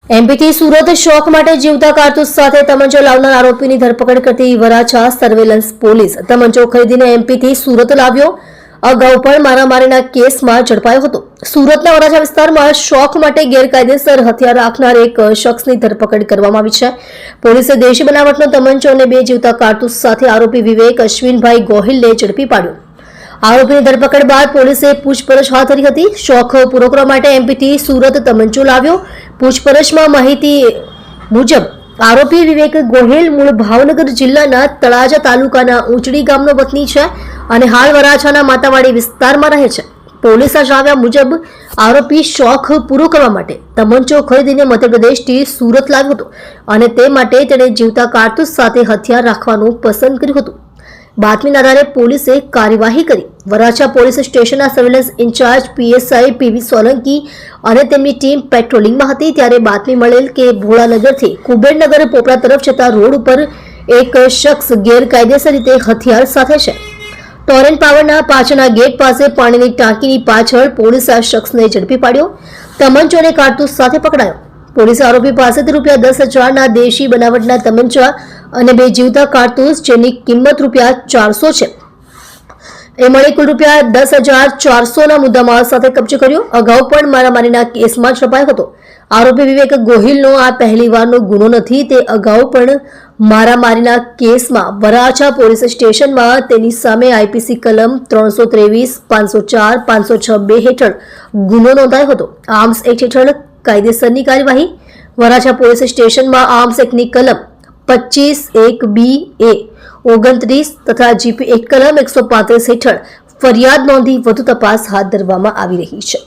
એમપીથી સુરત શોખ માટે જીવતા કારતૂસ સાથે તમંચો લાવનાર આરોપીની ધરપકડ કરતી વરાછા સર્વેલન્સ પોલીસ તમંચો ખરીદીને એમપીથી સુરત લાવ્યો. અગાઉ પણ મારામારીના કેસમાં ઝડપાયો હતો. સુરતના વરાછા વિસ્તારમાં શોખ માટે ગેરકાયદેસર હથિયાર રાખનાર એક શખ્સની ધરપકડ કરવામાં આવી છે. પોલીસે દેશી બનાવટનો તમંચો અને 2 જીવતા કારતૂસ સાથે આરોપી વિવેક અશ્વિનભાઈ ગોહિલને ઝડપી પાડ્યો. આરોપીની ધરપકડ બાદ પોલીસે પૂછપરછ હાથ ધરી હતી. શોખ પૂરો કરવા માટે એમપીથી સુરત તમંચો લાવ્યો. પૂછપરછમાં માહિતી મુજબ આરોપી વિવેક ગોહિલ મૂળ ભાવનગર જિલ્લાના તળાજા તાલુકાના ઊંચડી ગામનો વતની છે અને હાલ વરાછાના માતાવાડી વિસ્તારમાં રહે છે. પોલીસના જણાવ્યા મુજબ આરોપી શોખ પૂરો કરવા માટે તમંચો ખરીદીને મધ્યપ્રદેશથી સુરત લાવ્યો હતો અને તે માટે તેણે જીવતા કારતૂસ સાથે હથિયાર રાખવાનું પસંદ કર્યું હતું. બાતમીના આધારે પોલીસે કાર્યવાહી કરી. વરાછા પોલીસ સ્ટેશનના surveillance incharge PSI PV Solanki અને તેમની ટીમ પેટ્રોલિંગમાં હતી ત્યારે બાતમી મળેલ કે ભોળાનગરથી કુબેરનગર પોપરા તરફ જતા રોડ ઉપર એક શખ્સ ગેરકાયદેસર રીતે હથિયાર સાથે છે. ટોરેન્ટ પાવરના પાછળના ગેટ પાસે પાણીની ટાંકીની પાછળ પોલીસે આ શખ્સને ઝડપી પાડ્યો. તમંચો અને કારતૂસ સાથે પકડાયો. પોલીસે આરોપી પાસેથી ₹10,000ના દેશી બનાવટના તમંચા અને 2 જીવતા કારતૂસ જેની કિંમત ₹400 છે એ મળી કુલ ₹10,400ના મુદ્દામાલ સાથે કબજો કર્યો. અગાઉ પણ મારામારીના કેસમાં ઝડપાયો હતો. આરોપી વિવેક ગોહિલનો આ પહેલીવારનો ગુનો નથી. તે અગાઉ પણ મારામારીના કેસમાં વરાછા પોલીસ સ્ટેશનમાં તેની સામે આઈપીસી કલમ 323, 504, 506(2) હેઠળ ગુનો નોંધાયો હતો. આર્મ્સ એક્ટ હેઠળ કાયદેસરની કાર્યવાહી. વરાછા પોલીસ સ્ટેશનમાં આર્મ્સ એક્ટની કલમ 25(1)(b)(a) 29 તથા જીપી એક્ટ કલમ 135 હેઠળ ફરિયાદ નોંધી વધુ તપાસ હાથ ધરવામાં આવી રહી છે.